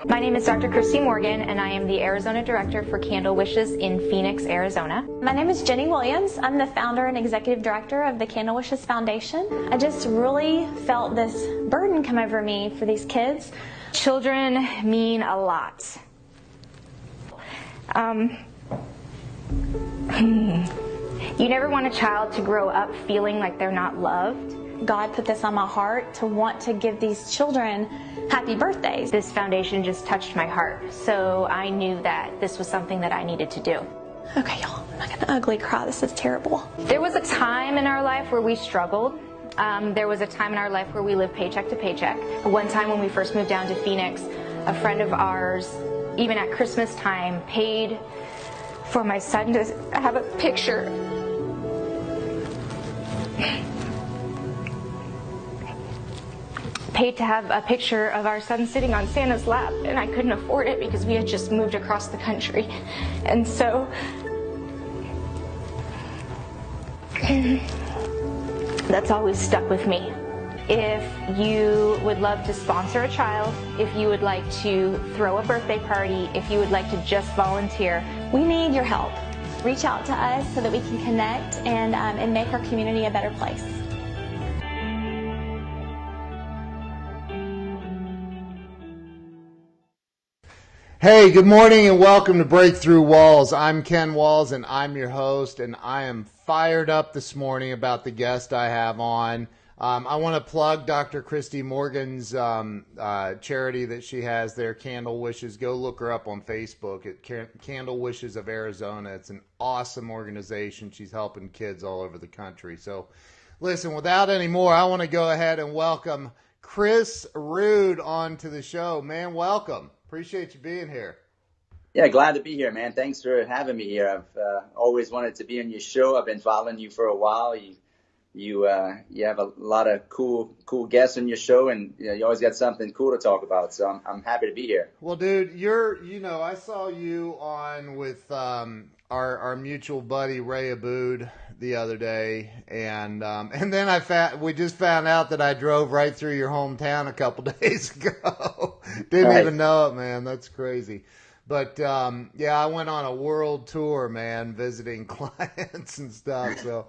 My name is Dr. Christy Morgan, and I am the Arizona Director for Candle Wishes in Phoenix, Arizona. My name is Jenny Williams. I'm the founder and executive director of the Candle Wishes Foundation. I just really felt this burden come over me for these kids. Children mean a lot. You never want a child to grow up feeling like they're not loved. God put this on my heart to want to give these children happy birthdays. This foundation just touched my heart, so I knew that this was something that I needed to do. Okay, y'all, I'm not gonna ugly cry. This is terrible. There was a time in our life where we struggled. There was a time in our life where we lived paycheck to paycheck. One time when we first moved down to Phoenix, a friend of ours, even at Christmas time, paid for my son to have a picture. Paid to have a picture of our son sitting on Santa's lap, and I couldn't afford it because we had just moved across the country. And so that's always stuck with me. If you would love to sponsor a child, if you would like to throw a birthday party, if you would like to just volunteer, we need your help. Reach out to us so that we can connect and make our community a better place. Hey, good morning and welcome to Breakthrough Walls. I'm Ken Walls and I'm your host, and I am fired up this morning about the guest I have on. I want to plug Dr. Christy Morgan's charity that she has there, Candle Wishes. Go look her up on Facebook at Candle Wishes of Arizona. It's an awesome organization. She's helping kids all over the country. So listen, without any more, I want to go ahead and welcome Chris Rood onto the show. Man, welcome. Appreciate you being here. Yeah, glad to be here, man. Thanks for having me here. I've always wanted to be on your show. I've been following you for a while. You have a lot of cool guests on your show, and you always got something cool to talk about. So I'm happy to be here. Well, dude, I saw you on with our mutual buddy Ray Abood the other day, and then we just found out that I drove right through your hometown a couple days ago. Didn't even know it, man. That's crazy. But I went on a world tour, man, visiting clients and stuff. So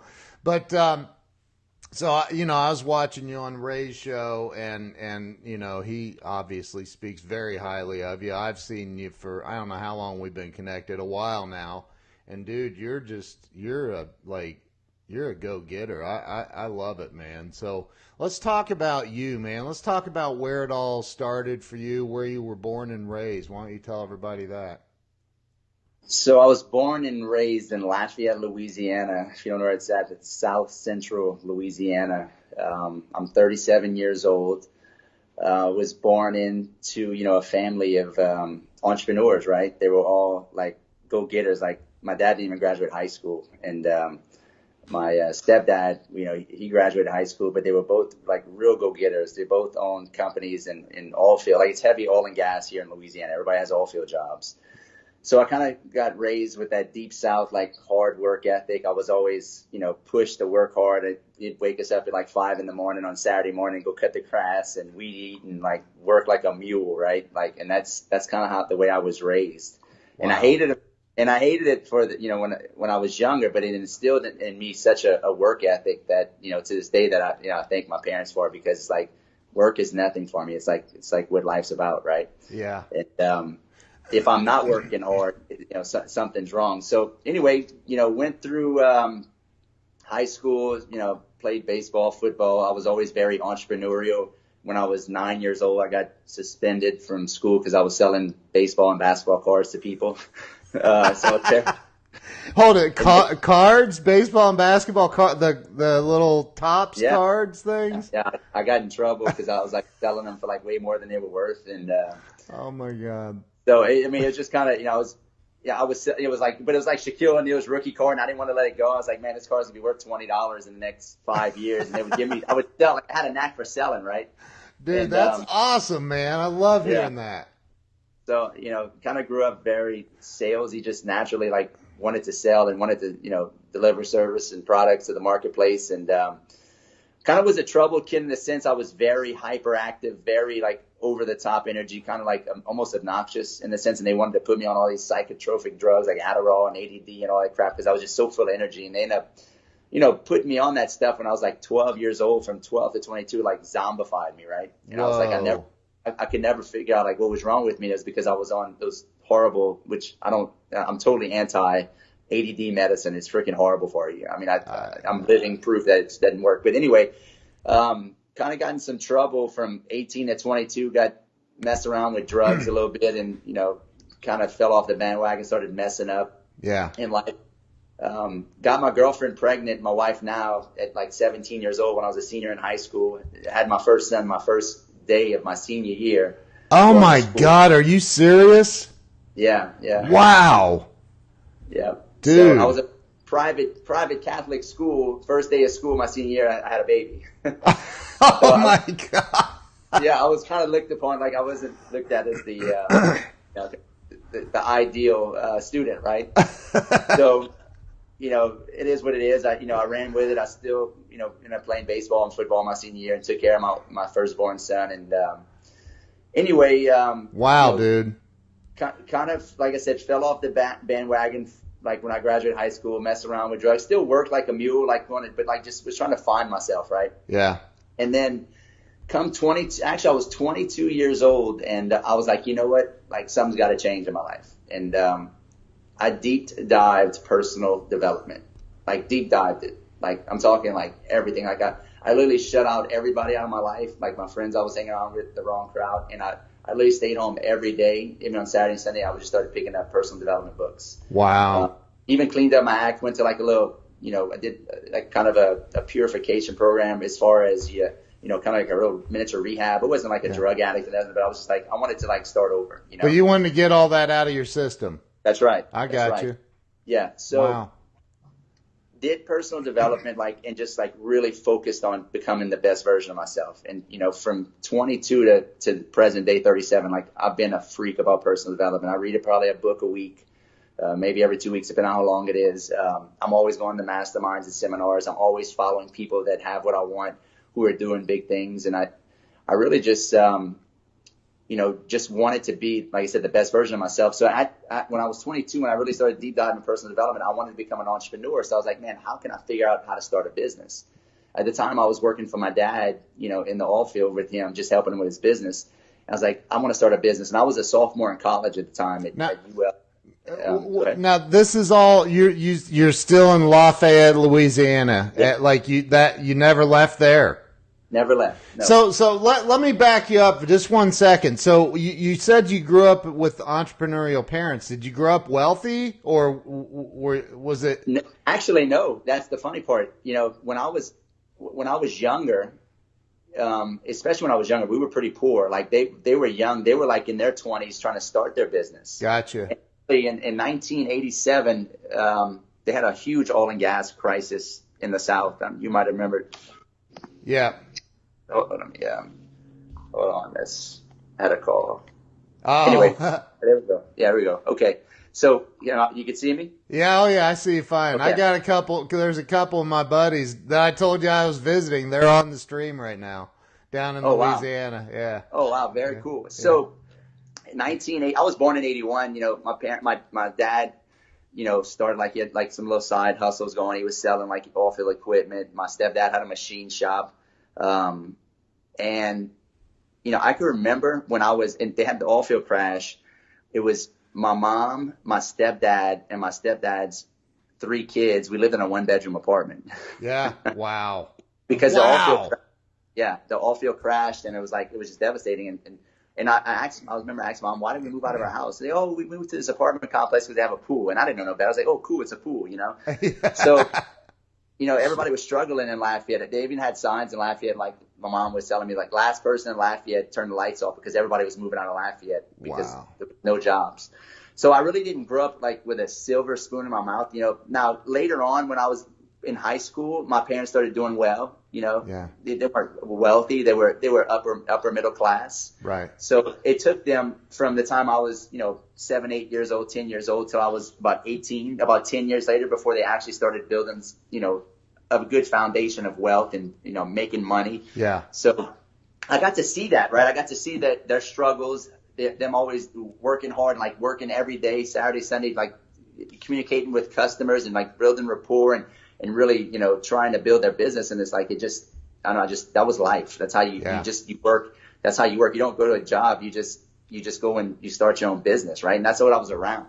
I was watching you on Ray's show, and he obviously speaks very highly of you. I've seen you for, I don't know how long we've been connected, a while now. And dude, you're a go-getter. I love it, man. So let's talk about you, man. Let's talk about where it all started for you, where you were born and raised. Why don't you tell everybody that? So I was born and raised in Lafayette, Louisiana. If you don't know where it's at, it's South Central Louisiana. I'm 37 years old. Was born into, a family of entrepreneurs, right? They were all like go-getters. Like my dad didn't even graduate high school, and my stepdad, he graduated high school, but they were both like real go-getters. They both owned companies in oil field. Like it's heavy oil and gas here in Louisiana. Everybody has oil field jobs. So I kind of got raised with that deep South, like hard work ethic. I was always, pushed to work hard. You'd wake us up at like 5 a.m. on Saturday morning, go cut the grass and weed eat and like work like a mule, right? Like, and that's kind of the way I was raised. Wow. And I hated it. And I hated it for when I was younger, but it instilled in me such a work ethic that, to this day that I thank my parents for, because it's like work is nothing for me. It's like what life's about, right? Yeah. And, if I'm not working hard, something's wrong. So anyway, went through high school, played baseball, football. I was always very entrepreneurial. When I was 9 years old, I got suspended from school because I was selling baseball and basketball cards to people. Hold it, cards, baseball and basketball, the little Topps cards things? Yeah, I got in trouble because I was like selling them for like way more than they were worth. And oh my God. So, it's just kind of, it was like Shaquille O'Neal's rookie card, and I didn't want to let it go. I was like, man, this card's going to be worth $20 in the next 5 years. And they would give me, I would sell, like, I had a knack for selling, right? Dude, that's awesome, man. I love hearing that. So, kind of grew up very salesy, just naturally, like, wanted to sell and wanted to, deliver service and products to the marketplace. And kind of was a troubled kid in the sense I was very hyperactive, very, like, over the top energy, kind of like almost obnoxious in the sense, and they wanted to put me on all these psychotropic drugs like Adderall and ADD and all that crap because I was just so full of energy. And they ended up, putting me on that stuff when I was like 12 years old. From 12 to 22, like zombified me, right? And I was like, I could never figure out like what was wrong with me. Is because I was on those horrible, which I'm totally anti ADD medicine. It's freaking horrible for you. I mean, I'm living proof that it doesn't work. But anyway, kind of got in some trouble from 18 to 22, got messed around with drugs a little bit and, kind of fell off the bandwagon, started messing up in life. Got my girlfriend pregnant, my wife now, at like 17 years old when I was a senior in high school. Had my first son my first day of my senior year. Oh my God, are you serious? Yeah. Wow. Yeah. Dude. So I was a private Catholic school. First day of school my senior year, I had a baby. Oh my God. Yeah, I was kind of looked upon, like I wasn't looked at as the ideal student, right? So, it is what it is. I ran with it. I still, ended up playing baseball and football my senior year and took care of my firstborn son. And anyway, wow, dude. Kind of, like I said, fell off the bandwagon. Like when I graduated high school, messed around with drugs, still worked like a mule, but like just was trying to find myself, right? Yeah. And then come 20, actually I was 22 years old and I was like, you know what? Like something's got to change in my life. And I deep dived personal development, like deep dived it. Like I'm talking like everything. Like I literally shut out everybody out of my life. Like my friends I was hanging around with, the wrong crowd. And I literally stayed home every day. Even on Saturday and Sunday, I would just started picking up personal development books. Wow. Even cleaned up my act, went to like a little, I did like kind of a purification program as far as, kind of like a real miniature rehab. It wasn't like a drug addict, but I was just like, I wanted to like start over, But you wanted to get all that out of your system. That's right. I got you. Yeah. So wow. Did personal development and just like really focused on becoming the best version of myself. And, from 22 to present day 37, like I've been a freak about personal development. I read probably a book a week, maybe every 2 weeks, depending on how long it is. I'm always going to masterminds and seminars. I'm always following people that have what I want, who are doing big things. And I really just, just wanted to be, like I said, the best version of myself. So when I was 22, when I really started deep diving in personal development, I wanted to become an entrepreneur. So I was like, man, how can I figure out how to start a business? At the time I was working for my dad, in the oil field with him, just helping him with his business. And I was like, I want to start a business. And I was a sophomore in college at the time at UL. Now this is all you're still in Lafayette, Louisiana. Yeah. You never left there. Never left. No. So let me back you up for just 1 second. So you said you grew up with entrepreneurial parents. Did you grow up wealthy or was it? No, actually, no. That's the funny part. When I was younger, especially when I was younger, we were pretty poor. Like they were young. They were like in their 20s trying to start their business. Gotcha. In 1987, they had a huge oil and gas crisis in the South. You might have remembered. Yeah. Hold on. I had a call. Oh. Anyway, there we go. Yeah, there we go. Okay. So, you can see me? Yeah, I see you fine. Okay. I got there's a couple of my buddies that I told you I was visiting. They're on the stream right now down in Louisiana. Wow. Yeah. Oh, wow. Very cool. So, I was born in 81. My dad, started he had like some little side hustles going. He was selling like oil field equipment. My stepdad had a machine shop. And I can remember when they had the oil field crash. It was my mom, my stepdad, and my stepdad's 3 kids. We lived in a 1-bedroom apartment. Yeah. Wow. Because the oil field crashed, and it was just devastating. And I remember asking Mom, why did we move out of our house? They, we moved to this apartment complex because they have a pool. And I didn't know no better. I was like, oh, cool, it's a pool, So, everybody was struggling in Lafayette. They even had signs in Lafayette, like my mom was telling me, like, last person in Lafayette turned the lights off because everybody was moving out of Lafayette because there were no jobs. So I really didn't grow up, like, with a silver spoon in my mouth. Now, later on when I was in high school, my parents started doing well. Yeah. They weren't wealthy. They were upper middle class. Right. So it took them from the time I was, 7, 8 years old, 10 years old till I was about 18, about 10 years later before they actually started building, a good foundation of wealth and, making money. Yeah. So I got to see that, right? I got to see that their struggles, them always working hard and like working every day, Saturday, Sunday, like communicating with customers and like building rapport and really, you know, trying to build their business. And it's like, it just, I don't know, that was life. That's how you work. That's how you work. You don't go to a job. You just go and you start your own business, right? And that's what I was around.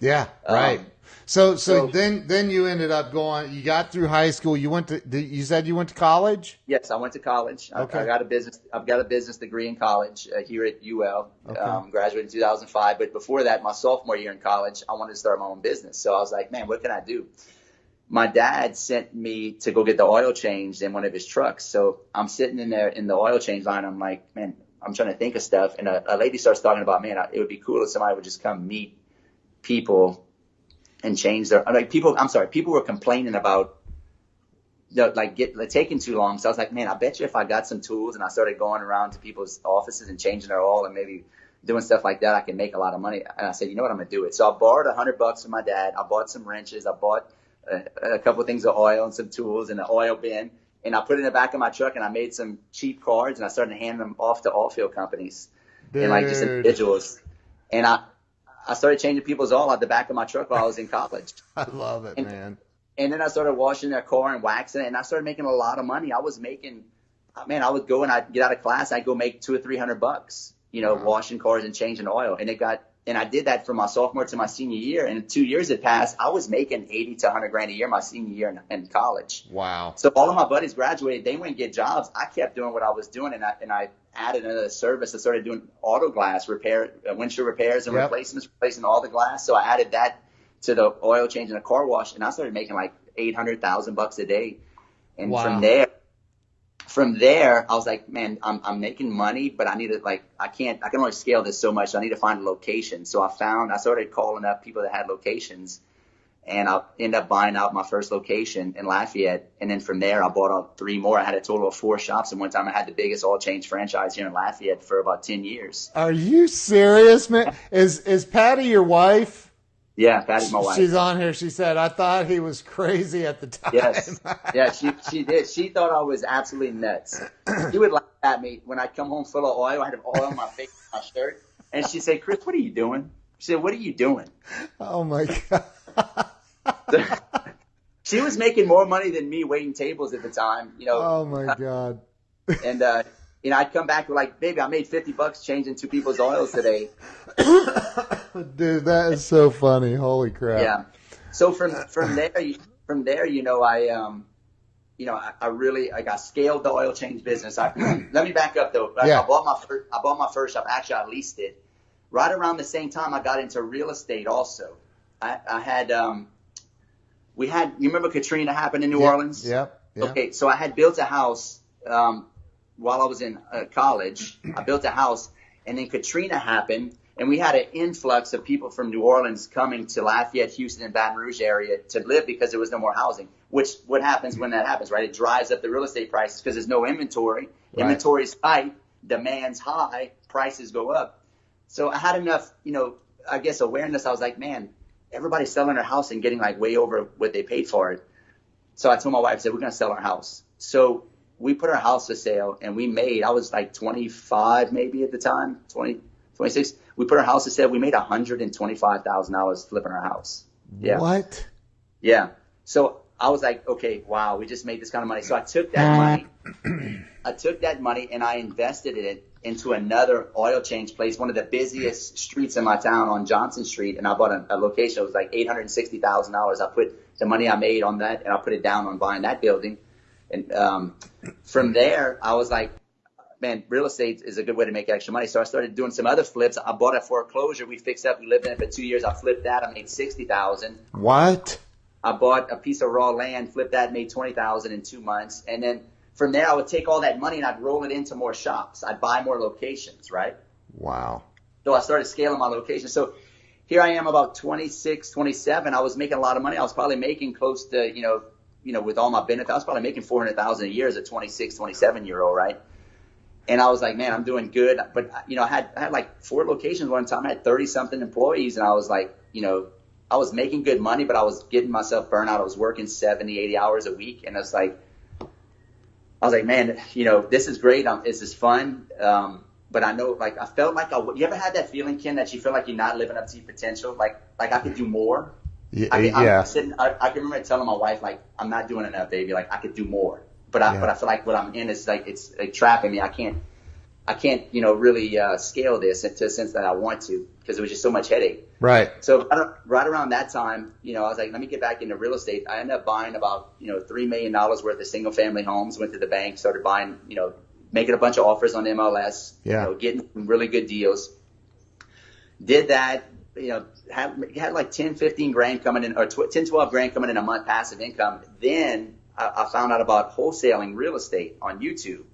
Yeah, right. So then you ended up going. You got through high school. You went to. You said you went to college. Yes, I went to college. Okay. I got a business. I've got a business degree in college here at UL. Okay. Graduated in 2005. But before that, my sophomore year in college, I wanted to start my own business. So I was like, man, what can I do? My dad sent me to go get the oil changed in one of his trucks. So I'm sitting in there in the oil change line. I'm like, man, I'm trying to think of stuff. And a lady starts talking about, man, it would be cool if somebody would just come meet people and change their, like people were complaining about taking too long. So I was like, man, I bet you if I got some tools and I started going around to people's offices and changing their oil and maybe doing stuff like that, I can make a lot of money. And I said, you know what, I'm going to do it. So I borrowed $100 from my dad. I bought some wrenches. I bought a couple of things of oil and some tools and an oil bin. And I put it in the back of my truck and I made some cheap cards and I started handing them off to oil field companies and like just individuals. And I started changing people's oil out the back of my truck while I was in college. I love it, man. And then I started washing their car and waxing it, and I started making a lot of money. I was making, man, I would go and I'd get out of class, I'd go make $200 or $300, you know, washing cars and changing oil. And I did that from my sophomore to my senior year. And 2 years had passed. I was making 80 to 100 grand a year my senior year in college. Wow. So all of my buddies graduated. They went and get jobs. I kept doing what I was doing, and I added another service. I started doing auto glass repair, windshield repairs and replacements, replacing all the glass. So I added that to the oil change and the car wash, and I started making like $800,000 a day. And from there, I was like, man, I'm making money, but I need to I can only scale this so much. So I need to find a location. So I started calling up people that had locations, and I ended up buying out my first location in Lafayette. And then from there, I bought out 3 more. I had a total of 4 shops. And one time I had the biggest oil change franchise here in Lafayette for about 10 years. Are you serious, man? Is Patty your wife? Yeah, Patty's my wife. She's on here. She said, I thought he was crazy at the time. Yes. Yeah, she did. She thought I was absolutely nuts. She would laugh at me when I'd come home full of oil. I had oil on my face, my shirt. And she'd say, Chris, what are you doing? She said, what are you doing? Oh, my God. She was making more money than me waiting tables at the time. You know. Oh, my God. And, you know, I'd come back with like, baby, I made $50 changing 2 people's oils today. Dude, that is so funny. Holy crap. Yeah. So from there, you know, I scaled the oil change business. Let me back up though. Yeah. I bought my first shop. Actually, I leased it. Right around the same time I got into real estate also. You remember Katrina happened in New Orleans? Yep. Yeah. Okay. So I had built a house, while I was in college. I built a house, and then Katrina happened, and we had an influx of people from New Orleans coming to Lafayette, Houston, and Baton Rouge area to live because there was no more housing. What happens when that happens, right? It drives up the real estate prices because there's no inventory. Right. Inventory is tight, demand's high, prices go up. So I had enough, you know, I guess awareness. I was like, man, everybody's selling their house and getting like way over what they paid for it. So I told my wife, I said, we're going to sell our house. So we put our house for sale, and I was like 25 maybe at the time, 20, 26. We put our house for sale. We made $125,000 flipping our house. Yeah. What? Yeah. So I was like, okay, wow, we just made this kind of money. So I took that money and I invested it into another oil change place, one of the busiest streets in my town on Johnson Street. And I bought a location. It was like $860,000. I put the money I made on that, and I put it down on buying that building. And from there, I was like, man, real estate is a good way to make extra money. So I started doing some other flips. I bought a foreclosure. We fixed up. We lived in it for 2 years. I flipped that. I made $60,000. What? I bought a piece of raw land, flipped that, made $20,000 in 2 months. And then from there, I would take all that money and I'd roll it into more shops. I'd buy more locations, right? Wow. So I started scaling my locations. So here I am about 26, 27. I was making a lot of money. I was probably making close to, you know, with all my benefits, I was probably making $400,000 a year as a 26, 27-year-old, right? And I was like, man, I'm doing good. But, you know, I had like 4 locations one time. I had 30-something employees, and I was like, you know, I was making good money, but I was getting myself burned out. I was working 70, 80 hours a week. And it's like, I was like, man, this is great. This is fun. But I know, like, I felt like you ever had that feeling, Ken, that you feel like you're not living up to your potential? Like I could do more. Yeah. I can remember telling my wife, like, I'm not doing enough, baby. Like, I could do more. But I feel like what I'm in is like, it's like trapping me. I can't, really scale this into a sense that I want to, because it was just so much headache. Right. So right around that time, I was like, let me get back into real estate. I ended up buying about, $3 million worth of single family homes, went to the bank, started buying, making a bunch of offers on MLS, getting some really good deals. Did that, had like 10, 15 grand coming in, or 10, 12 grand coming in a month passive income. Then I found out about wholesaling real estate on YouTube.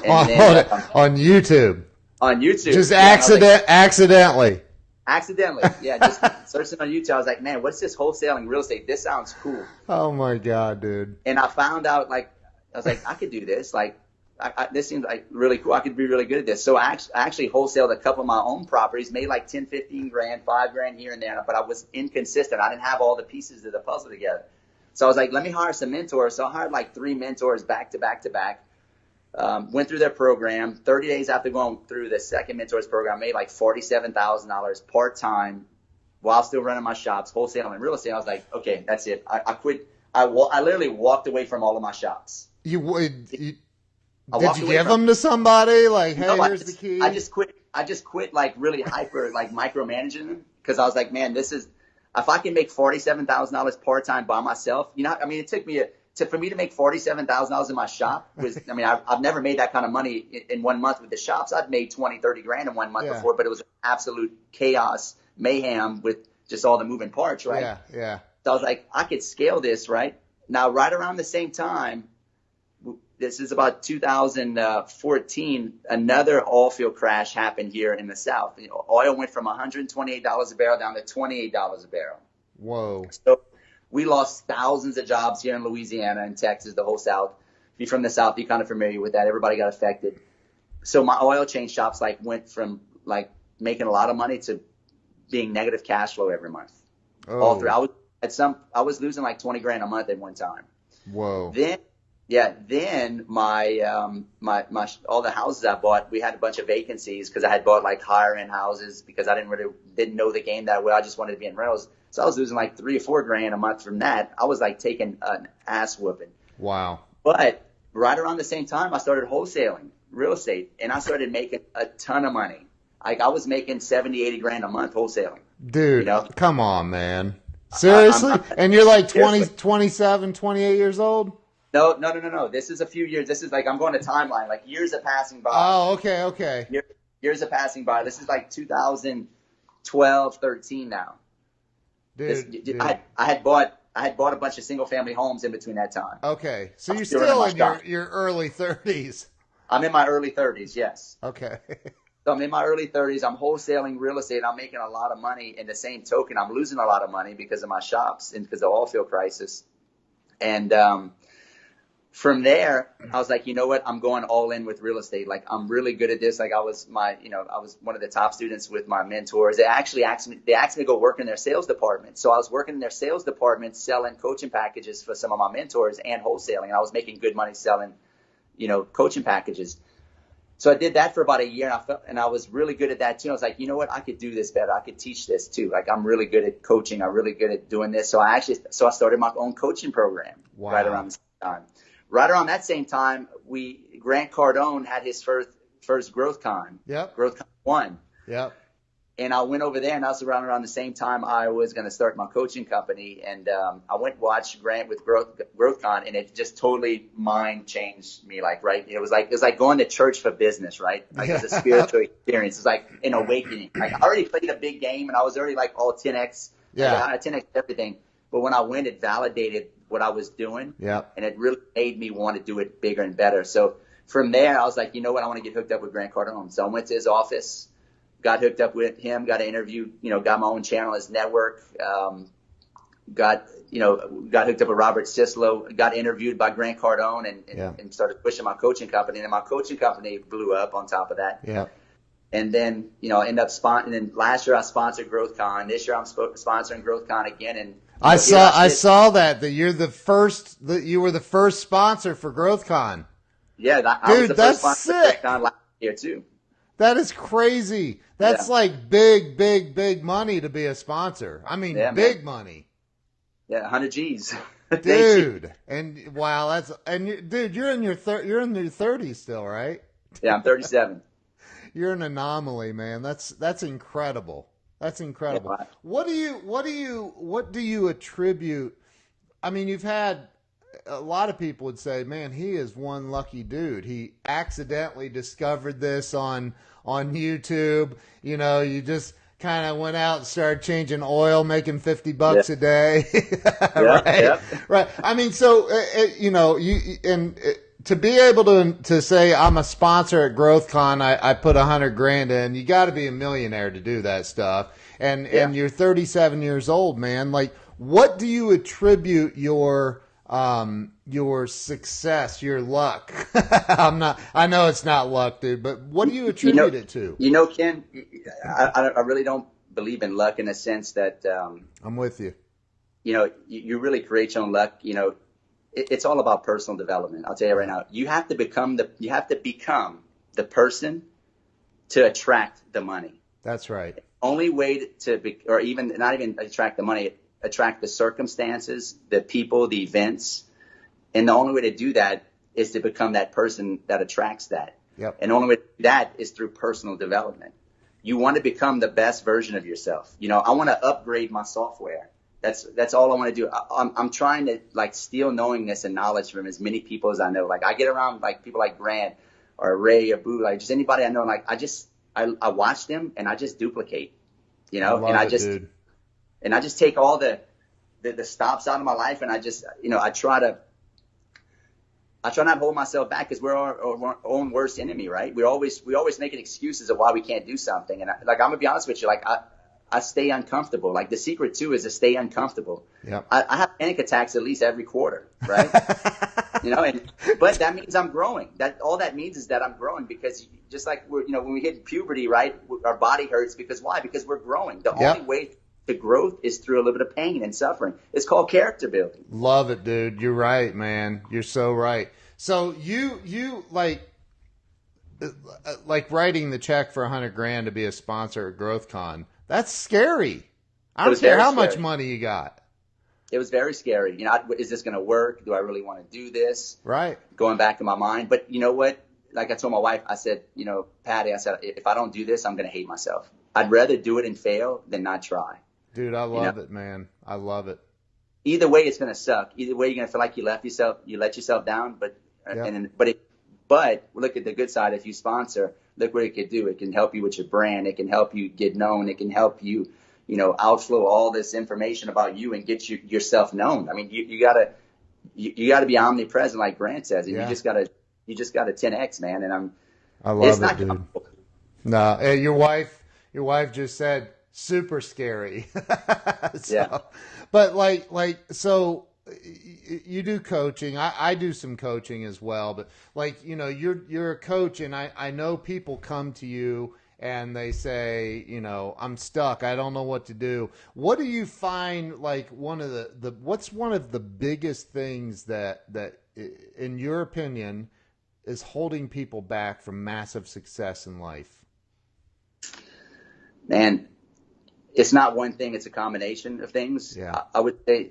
On YouTube. On YouTube. Just accidentally. Accidentally. Yeah, just searching on YouTube. I was like, man, what's this wholesaling real estate? This sounds cool. Oh my God, dude. And I found out, I was like, I could do this. Like, this seems like really cool. I could be really good at this. So I actually wholesaled a couple of my own properties, made like 10, 15 grand, 5 grand here and there, but I was inconsistent. I didn't have all the pieces of the puzzle together. So I was like, let me hire some mentors. So I hired like 3 mentors back to back to back. Went through their program. 30 days after going through the second mentors program, I made like $47,000 part-time while still running my shops, wholesaling real estate. I was like, okay, that's it. I quit. I literally walked away from all of my shops. Did you give them to somebody? Like, hey, here's the key. I just quit like really hyper, like micromanaging them, because I was like, man, if I can make $47,000 part-time by myself, it took me for me to make $47,000 in my shop I've never made that kind of money in 1 month with the shops. I'd made 20, 30 grand in 1 month before, but it was absolute chaos, mayhem with just all the moving parts, right? Yeah, yeah. So I was like, I could scale this, right? Now, right around the same time, this is about 2014, another oil field crash happened here in the South. Oil went from $128 a barrel down to $28 a barrel. Whoa. So we lost thousands of jobs here in Louisiana and Texas, the whole South. If you're from the South, you're kind of familiar with that. Everybody got affected. So my oil change shops went from making a lot of money to being negative cash flow every month. Oh. All through. I was losing like 20 grand a month at one time. Whoa. Then my all the houses I bought, we had a bunch of vacancies because I had bought like higher end houses because I didn't know the game that well. I just wanted to be in rentals. So I was losing like 3 or 4 grand a month from that. I was like taking an ass whooping. Wow. But right around the same time, I started wholesaling real estate, and I started making a ton of money. Like I was making 70, 80 grand a month wholesaling. Dude, come on, man. Seriously? And you're like 27, 28 years old? No. This is a few years. This is I'm going to timeline, like years are passing by. Oh, okay. Years are passing by. This is like 2012, 13 now. Dude. I had bought a bunch of single family homes in between that time. Okay. So you're still in your early 30s. I'm in my early 30s, yes. Okay. So I'm in my early 30s. I'm wholesaling real estate. I'm making a lot of money. In the same token, I'm losing a lot of money because of my shops and because of the oil field crisis. And from there, I was like, you know what? I'm going all in with real estate. Like, I'm really good at this. Like, I was one of the top students with my mentors. They actually asked me to go work in their sales department. So I was working in their sales department, selling coaching packages for some of my mentors and wholesaling. And I was making good money selling, coaching packages. So I did that for about a year, and I was really good at that too. I was like, you know what? I could do this better. I could teach this too. Like, I'm really good at coaching. I'm really good at doing this. So I started my own coaching program. Wow. Right around the same time. Right around that same time, Grant Cardone had his first Growth Con. Yep. Growth Con 1. Yep. And I went over there, and that was around the same time I was going to start my coaching company. And I went and watched Grant with Growth Con, and it just totally mind changed me. Right? It was like going to church for business, right? Like, it was a spiritual experience. It's like an awakening. Like, I already played a big game, and I was already like all 10x. Yeah. I 10x everything. But when I went, it validated what I was doing. Yeah. And it really made me want to do it bigger and better. So from there, I was like, you know what? I want to get hooked up with Grant Cardone. So I went to his office, got hooked up with him, got an interview, got my own channel, his network, got hooked up with Robert Sislow, got interviewed by Grant Cardone and started pushing my coaching company. And then my coaching company blew up on top of that. Yeah. And then, ended up and then last year I sponsored GrowthCon. This year I'm sponsoring GrowthCon again. And I saw that you were the first sponsor for GrowthCon. Yeah, I was the first sponsor for GrowthCon last year too. That is crazy. That's like big money to be a sponsor. I mean, big money. Yeah, 100 G's. Dude, and wow, dude, you're in your 30s still, right? Yeah, I'm 37. You're an anomaly, man. That's incredible. That's incredible. Yeah, What do you attribute? I mean, you've had a lot of people would say, man, he is one lucky dude. He accidentally discovered this on YouTube. You know, you just kind of went out and started changing oil, making $50 a day. Right. I mean, so, to be able to say I'm a sponsor at GrowthCon, I put $100,000 in, you got to be a millionaire to do that stuff. And you're 37 years old, man. Like, what do you attribute your success, your luck? I know it's not luck, dude, but what do you attribute it to? You know, Ken, I really don't believe in luck in a sense that, I'm with you. You know, you really create your own luck. You know, it's all about personal development. I'll tell you right now, you have to become the person to attract the money. That's right. Only way or even not even attract the money, attract the circumstances, the people, the events. And the only way to do that is to become that person that attracts that. Yep. And the only way to do that is through personal development. You want to become the best version of yourself. You know, I want to upgrade my software. That's all I want to do. I'm trying to like steal knowingness and knowledge from as many people as I know. Like I get around like people like Grant or Ray or Boo, like just anybody I know. Like I watch them and I just duplicate, you know, and I just take all the stops out of my life, and I just, you know, I try not to hold myself back, because we're our own worst enemy, right? We always making excuses of why we can't do something. And I'm gonna be honest with you, like I stay uncomfortable. Like the secret too is to stay uncomfortable. Yeah. I have panic attacks at least every quarter, right? You know, but that means I'm growing. All that means is that I'm growing, because just like when we hit puberty, right? Our body hurts because why? Because we're growing. The only way to growth is through a little bit of pain and suffering. It's called character building. Love it, dude. You're right, man. You're so right. So you like writing the check for $100,000 to be a sponsor at GrowthCon. That's scary. I don't care how much money you got. It was very scary. You know, is this going to work? Do I really want to do this? Right. Going back to my mind. But you know what? Like I told my wife, I said, you know, Patty, I said, if I don't do this, I'm going to hate myself. I'd rather do it and fail than not try. Dude, I love it, man. I love it. Either way, it's going to suck. Either way, you're going to feel like you let yourself down. But look at the good side. If you sponsor, look what it could do. It can help you with your brand. It can help you get known. It can help you, outflow all this information about you and get yourself known. I mean, you gotta be omnipresent, like Grant says, and you just gotta 10x, man. And I love it, dude. No, your wife just said super scary. But so you do coaching. I do some coaching as well, but you're a coach, and I know people come to you and they say, I'm stuck. I don't know what to do. What do you find what's one of the biggest things that in your opinion is holding people back from massive success in life? Man, it's not one thing. It's a combination of things. Yeah. I would say,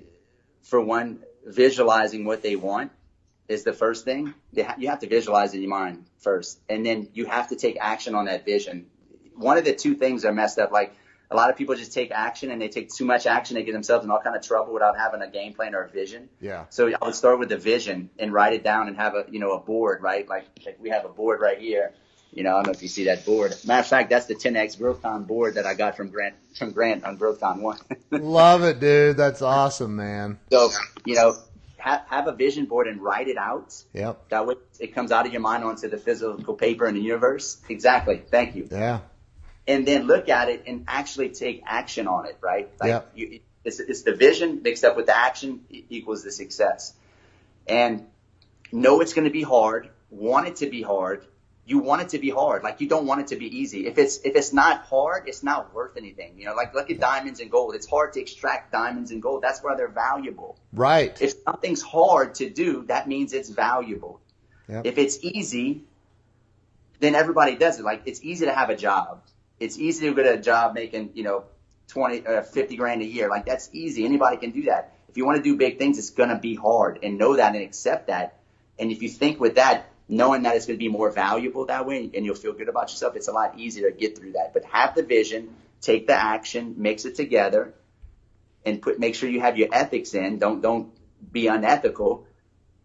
for one, visualizing what they want is the first thing. You have to visualize it in your mind first, and then you have to take action on that vision. One of the two things are messed up. Like, a lot of people just take action, and they take too much action. They get themselves in all kind of trouble without having a game plan or a vision. Yeah. So I would start with the vision and write it down and have a board, right? Like we have a board right here. I don't know if you see that board. Matter of fact, that's the 10X GrowthCon board that I got from Grant on GrowthCon 1. Love it, dude. That's awesome, man. So, have a vision board and write it out. Yep. That way it comes out of your mind onto the physical paper in the universe. Exactly. Thank you. Yeah. And then look at it and actually take action on it, right? Yep. It's the vision mixed up with the action equals the success. And know it's going to be hard, want it to be hard, you want it to be hard. Like, you don't want it to be easy. If it's not hard, it's not worth anything. You know, like, look at diamonds and gold. It's hard to extract diamonds and gold. That's why they're valuable. Right. If something's hard to do, that means it's valuable. Yep. If it's easy, then everybody does it. Like, it's easy to have a job. It's easy to get a job making, 50 grand a year. Like, that's easy. Anybody can do that. If you want to do big things, it's going to be hard, and know that and accept that. And if you think with that, knowing that it's going to be more valuable that way, and you'll feel good about yourself, it's a lot easier to get through that. But have the vision, take the action, mix it together, and make sure you have your ethics in. Don't be unethical.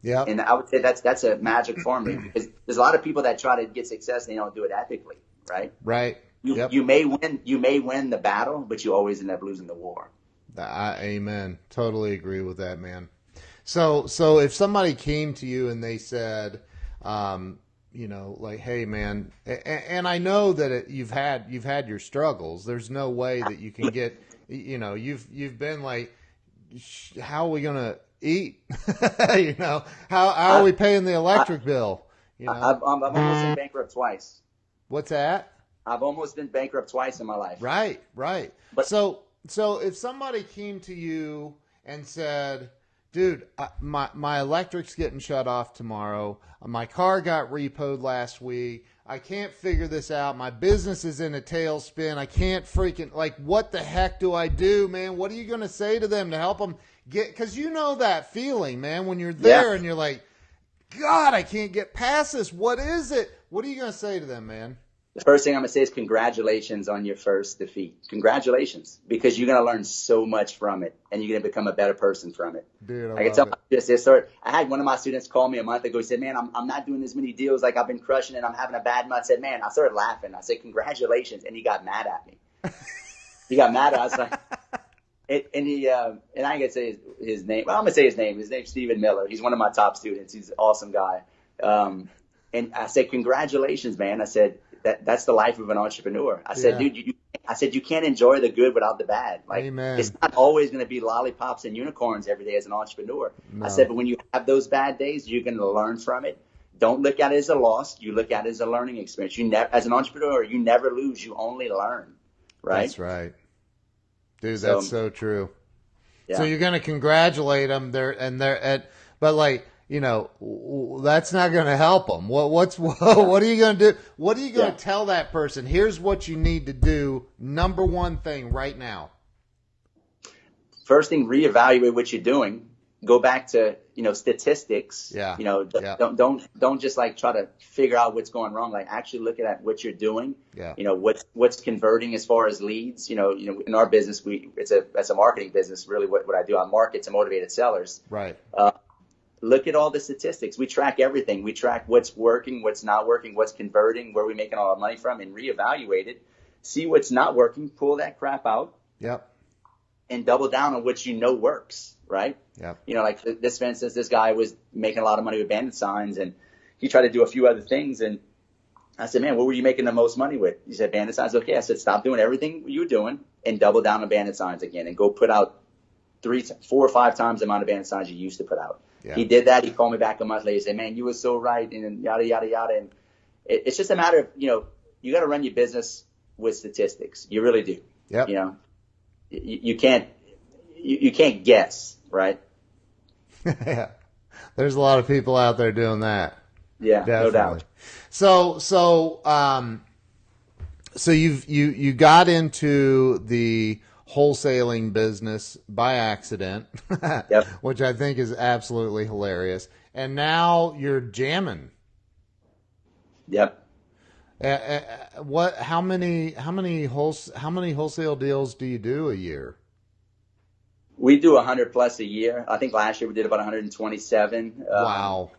Yeah. And I would say that's a magic formula, because there's a lot of people that try to get success and they don't do it ethically, right? Right. You may win the battle, but you always end up losing the war. Amen. Totally agree with that, man. So if somebody came to you and they said, like, hey, man, and I know that you've had your struggles. There's no way that you can get, you've been like, how are we gonna eat? How are we paying the electric bill? I've almost been bankrupt twice. What's that? I've almost been bankrupt twice in my life. Right. But so if somebody came to you and said, dude, my electric's getting shut off tomorrow. My car got repoed last week. I can't figure this out. My business is in a tailspin. I can't freaking, like, what the heck do I do, man? What are you going to say to them to help them get, because you know that feeling, man, when you're there and you're like, God, I can't get past this. What is it? What are you going to say to them, man? The first thing I'm going to say is congratulations on your first defeat. Congratulations, because you're going to learn so much from it, and you're going to become a better person from it. Dude, I can tell I had one of my students call me a month ago. He said, man, I'm not doing as many deals. Like, I've been crushing it. I'm having a bad month. I said, man, I started laughing. I said, congratulations. And he got mad at me. He got mad at me. I was like, and I ain't going to say his name. Well, I'm going to say his name. His name's Stephen Miller. He's one of my top students. He's an awesome guy. And I said, congratulations, man. I said, that's the life of an entrepreneur. I said, dude, you can't enjoy the good without the bad. Like, Amen. It's not always going to be lollipops and unicorns every day as an entrepreneur. No. I said, but when you have those bad days, you're going to learn from it. Don't look at it as a loss. You look at it as a learning experience. As an entrepreneur, you never lose. You only learn. Right? That's right. Dude, that's so true. Yeah. So you're going to congratulate them but like, that's not going to help them. What are you going to do? What are you going to tell that person? Here's what you need to do. Number one thing right now. First thing, reevaluate what you're doing. Go back to, statistics. Yeah. Don't just like try to figure out what's going wrong. Like, actually look at what you're doing. Yeah. What's converting as far as leads. In our business, it's a marketing business. Really, what I do, I market to motivated sellers. Right. Look at all the statistics. We track everything. We track what's working, what's not working, what's converting, where we're making all our money from, and reevaluate it. See what's not working, pull that crap out. Yep. And double down on what works, right? Yep. Like this, for instance, this guy was making a lot of money with bandit signs, and he tried to do a few other things. And I said, man, what were you making the most money with? He said, bandit signs. Okay. I said, stop doing everything you were doing and double down on bandit signs again, and go put out 4 or 5 times the amount of bandit signs you used to put out. Yeah. He did that. He called me back a month later. He said, man, you were so right, and yada, yada, yada. And it's just a matter of, you got to run your business with statistics. You really do. Yep. You can't guess, right? Yeah. There's a lot of people out there doing that. Yeah, definitely. No doubt. So you got into the wholesaling business by accident, yep. Which I think is absolutely hilarious. And now you're jamming. Yep. How many wholesale deals do you do a year? We do 100 plus a year. I think last year we did about 127. Wow.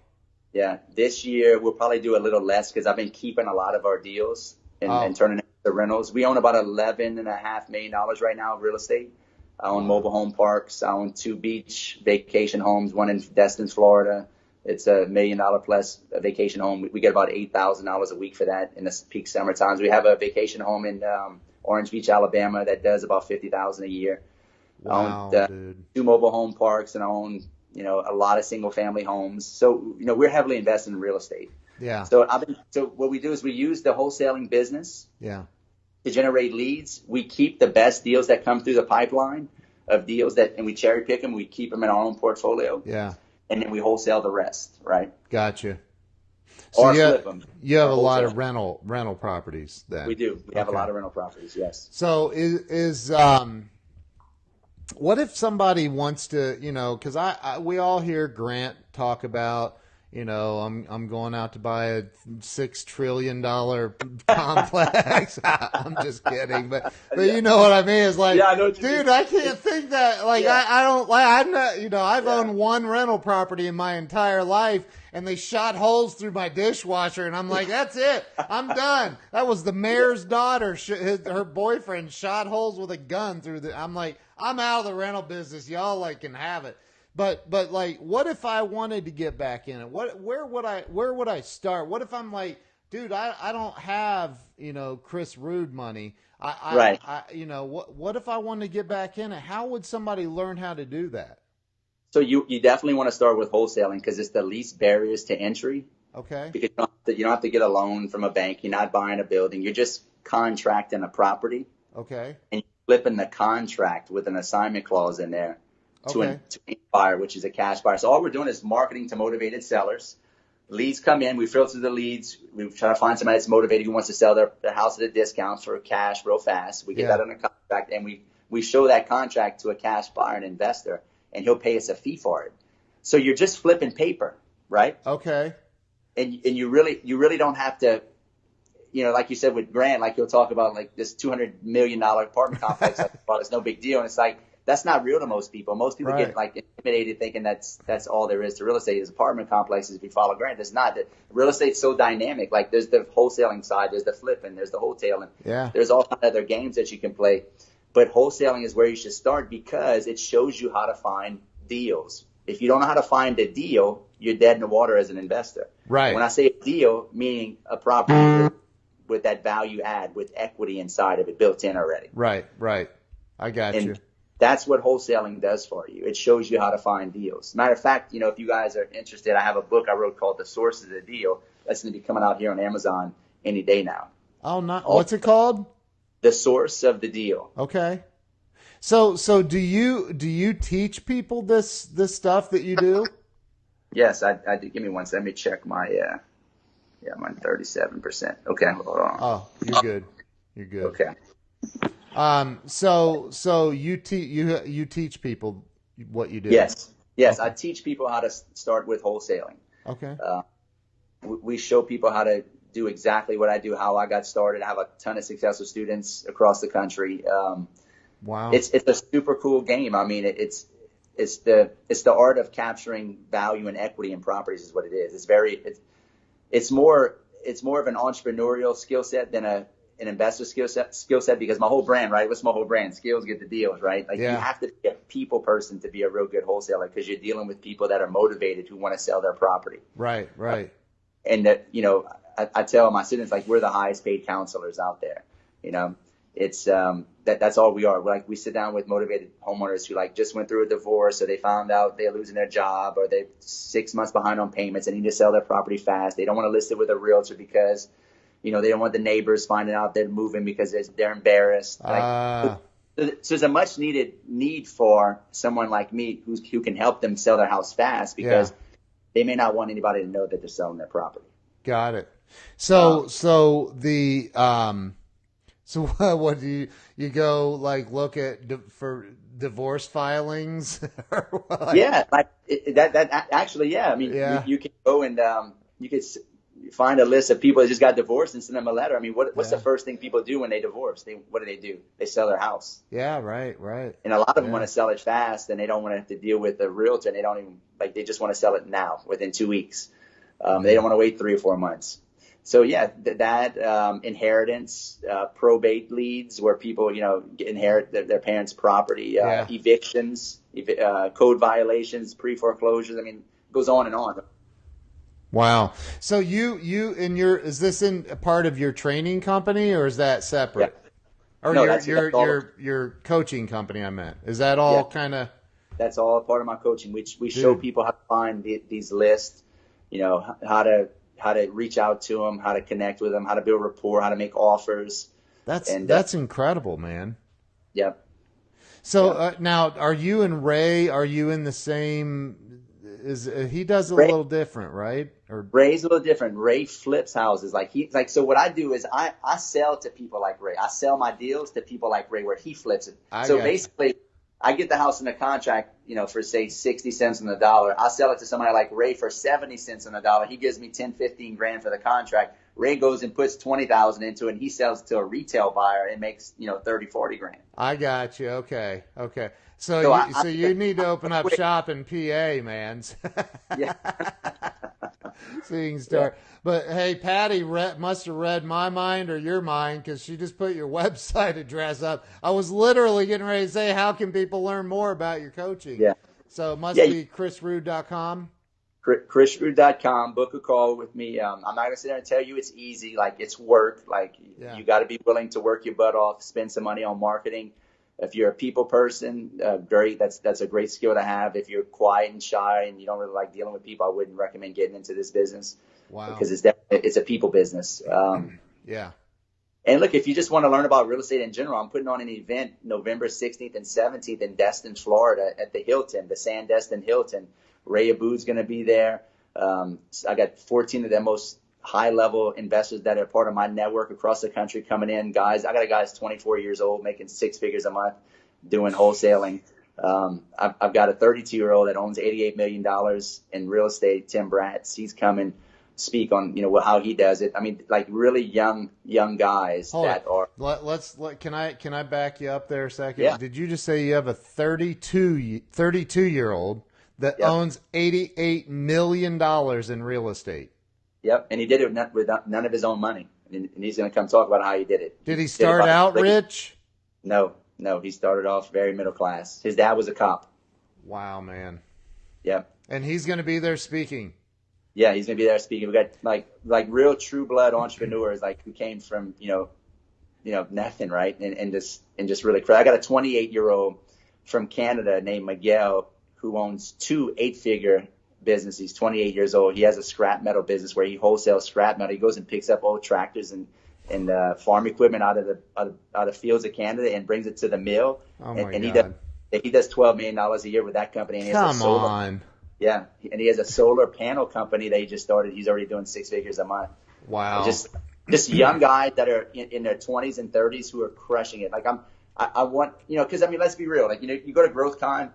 Yeah. This year we'll probably do a little less because I've been keeping a lot of our deals and turning it into rentals. We own about $11.5 million right now of real estate. I own mobile home parks. I own 2 beach vacation homes, one in Destin, Florida. It's $1 million plus vacation home. We get about $8,000 a week for that in the peak summer times. We have a vacation home in Orange Beach, Alabama that does about $50,000 a year. Wow, I own dude. 2 mobile home parks, and I own a lot of single family homes. So we're heavily invested in real estate. Yeah. So what we do is we use the wholesaling business to generate leads. We keep the best deals that come through the pipeline of deals and we cherry pick them. We keep them in our own portfolio. Yeah. And then we wholesale the rest, right? Gotcha. So or flip them. You have a lot of rental properties then. We do. We have a lot of rental properties, yes. So what if somebody wants to, because we all hear Grant talk about, I'm going out to buy a $6 trillion complex. I'm just kidding, but you know what I mean? It's like, dude, I can't think that. Like, I don't like. I'm not. I've owned one rental property in my entire life, and they shot holes through my dishwasher, and I'm like, that's it. I'm done. That was the mayor's daughter. Her boyfriend shot holes with a gun through the. I'm like, I'm out of the rental business. Y'all can have it. But like, what if I wanted to get back in it? Where would I start? What if I'm like, dude, I don't have, Chris Rood money. Right. What if I wanted to get back in it? How would somebody learn how to do that? So you definitely want to start with wholesaling because it's the least barriers to entry. Okay. Because you don't have to get a loan from a bank. You're not buying a building. You're just contracting a property. Okay. And you're flipping the contract with an assignment clause in there. To a buyer, which is a cash buyer. So all we're doing is marketing to motivated sellers. Leads come in, we filter the leads, we try to find somebody that's motivated who wants to sell their house at a discount for cash real fast. We get that on a contract, and we show that contract to a cash buyer, an investor, and he'll pay us a fee for it. So you're just flipping paper, right? Okay. And you really don't have to, like you said with Grant, like he'll talk about like this $200 million apartment complex. Well, it's no big deal, and it's like, that's not real to most people. Most people get like intimidated thinking that's all there is to real estate is apartment complexes. If you follow Grant, it's not. Real estate's so dynamic. Like there's the wholesaling side, there's the flipping, there's the wholesaling. Yeah. There's all kinds of other games that you can play. But wholesaling is where you should start because it shows you how to find deals. If you don't know how to find a deal, you're dead in the water as an investor. Right. When I say a deal, meaning a property with that value add, with equity inside of it built in already. Right. I got you. That's what wholesaling does for you. It shows you how to find deals. Matter of fact, if you guys are interested, I have a book I wrote called The Source of the Deal. That's going to be coming out here on Amazon any day now. Oh, what's it called? The Source of the Deal. Okay. So do you teach people this stuff that you do? Yes, I do. Give me one second. Let me check my I'm 37%. Okay, hold on. Oh, you're good. You're good. Okay. So you teach people what you do. Yes. Okay. I teach people how to start with wholesaling. Okay. We show people how to do exactly what I do, how I got started. I have a ton of successful students across the country. Wow. It's a super cool game. I mean, it's the art of capturing value and equity in properties is what it is. It's more of an entrepreneurial skill set than an investor skill set because my whole brand, right? What's my whole brand? Skills get the deals, right? Like you have to be a people person to be a real good wholesaler because you're dealing with people that are motivated who want to sell their property. Right. And that, I tell my students, like, we're the highest paid counselors out there. It's that's all we are. We sit down with motivated homeowners who just went through a divorce, or they found out they're losing their job, or they're 6 months behind on payments and need to sell their property fast. They don't want to list it with a realtor because they don't want the neighbors finding out they're moving because they're embarrassed. So there's a much needed need for someone like me who can help them sell their house fast because they may not want anybody to know that they're selling their property. Got it. So what do you go look at for divorce filings? Actually. I mean, you can go and you could find a list of people that just got divorced and send them a letter. I mean, what's the first thing people do when they divorce? What do? They sell their house. Yeah, right. And a lot of them want to sell it fast, and they don't want to have to deal with a realtor. And they don't even they just want to sell it now, within 2 weeks. They don't want to wait 3 or 4 months. So that inheritance, probate leads where people inherit their parents' property, evictions, code violations, pre-foreclosures. I mean, it goes on and on. Wow. So is this in a part of your training company, or is that separate? Yeah. Or no, your coaching company, I meant. Is that all kind of? That's all a part of my coaching. We show people how to find these lists, how to how to reach out to them, how to connect with them, how to build rapport, how to make offers. That's incredible, man. Yep. So now, are you and Ray? Are you in the same? Is he does a Ray, little different, right? Or Ray's a little different. Ray flips houses. So what I do is I sell to people like Ray. I sell my deals to people like Ray where he flips it. So basically, I get the house in the contract, for say 60 cents on the dollar. I sell it to somebody like Ray for 70 cents on the dollar. He gives me 10, 15 grand for the contract. Ray goes and puts 20,000 into it, and he sells it to a retail buyer and makes 30, 40 grand. I got you. Okay. So you need to open up shop in PA, man. Yeah. So you can start. Yeah. But hey, Patty must have read my mind or your mind, because she just put your website address up. I was literally getting ready to say, how can people learn more about your coaching? Yeah. So it must be chrisrood.com. chrisrood.com. Book a call with me. I'm not going to sit there and tell you it's easy. Like, it's work. You got to be willing to work your butt off, spend some money on marketing. If you're a people person, that's a great skill to have. If you're quiet and shy and you don't really like dealing with people, I wouldn't recommend getting into this business. Wow. Because it's a people business. Yeah. And look, if you just want to learn about real estate in general, I'm putting on an event November 16th and 17th in Destin, Florida at the Hilton, the Sandestin Hilton. Ray Aboud's going to be there. I got 14 of the most high-level investors that are part of my network across the country coming in. Guys, I got a guy that's 24 years old making 6 figures a month doing wholesaling. I've got a 32-year-old that owns $88 million in real estate, Tim Bratz. He's coming speak on how he does it. I mean, like really young guys that are. Can I back you up there a second? Yeah. Did you just say you have a 32-year-old that owns $88 million in real estate? Yep, and he did it with none of his own money, and he's going to come talk about how he did it. Did he start out rich? No, he started off very middle class. His dad was a cop. Wow, man. Yep. And he's going to be there speaking. Yeah, he's going to be there speaking. We got like real true blood entrepreneurs, like who came from nothing, right? And just really crazy. I got a 28-year-old from Canada named Miguel who owns 2 8-figure business. He's 28 years old. He has a scrap metal business where he wholesales scrap metal. He goes and picks up old tractors and farm equipment out of fields of Canada and brings it to the mill. Oh my and God. He does $12 million a year with that company. And he has Come on. Yeah, and he has a solar panel company that he just started. He's already doing 6 figures a month. Wow. Just young guys that are in their 20s and 30s who are crushing it. Like I want, because I mean, let's be real. Like, you go to GrowthCon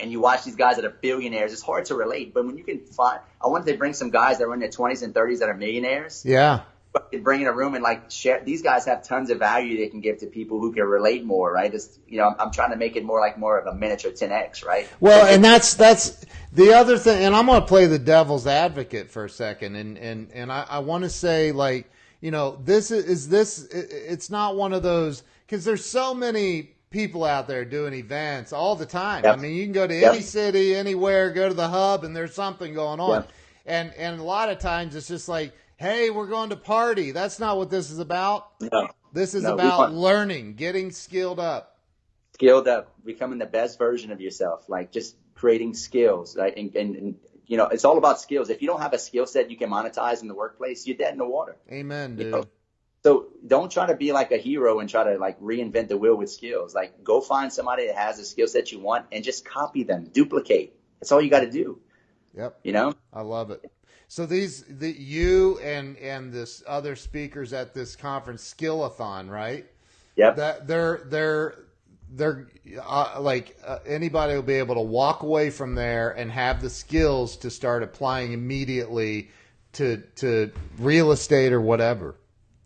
and you watch these guys that are billionaires. It's hard to relate, but when you can find, I want to bring some guys that are in their 20s and 30s that are millionaires. Yeah. Bring in a room and like share. These guys have tons of value they can give to people who can relate more, right? It's, I'm trying to make it more of a miniature 10X, right? Well, and that's the other thing. And I'm going to play the devil's advocate for a second, and I want to say, like, it's not one of those, because there's so many people out there doing events all the time. Yep. I mean, you can go to any city, anywhere, go to the hub, and there's something going on. Yep. And a lot of times it's just like, hey, we're going to party. That's not what this is about. No. This is about learning, getting skilled up. Skilled up, becoming the best version of yourself, like just creating skills, right? And it's all about skills. If you don't have a skill set you can monetize in the workplace, you're dead in the water. Amen, dude. So don't try to be like a hero and try to like reinvent the wheel with skills. Like, go find somebody that has a skill set you want and just copy them, duplicate. That's all you got to do. Yep. I love it. So you and this other speakers at this conference, Skillathon, right? Yep. That they're anybody will be able to walk away from there and have the skills to start applying immediately to real estate or whatever.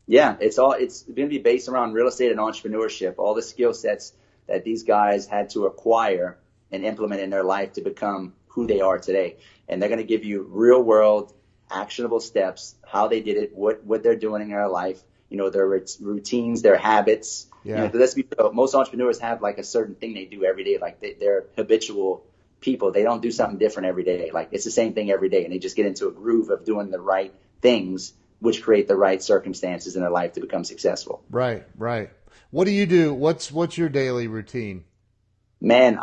Yeah, it's going to be based around real estate and entrepreneurship. All the skill sets that these guys had to acquire and implement in their life to become who they are today. And they're going to give you real world actionable steps, how they did it, what they're doing in their life, their routines, their habits. Yeah. Let's be real. Most entrepreneurs have like a certain thing they do every day. Like they're habitual people. They don't do something different every day. Like it's the same thing every day. And they just get into a groove of doing the right things, which create the right circumstances in their life to become successful. Right. What do you do? What's your daily routine? Man,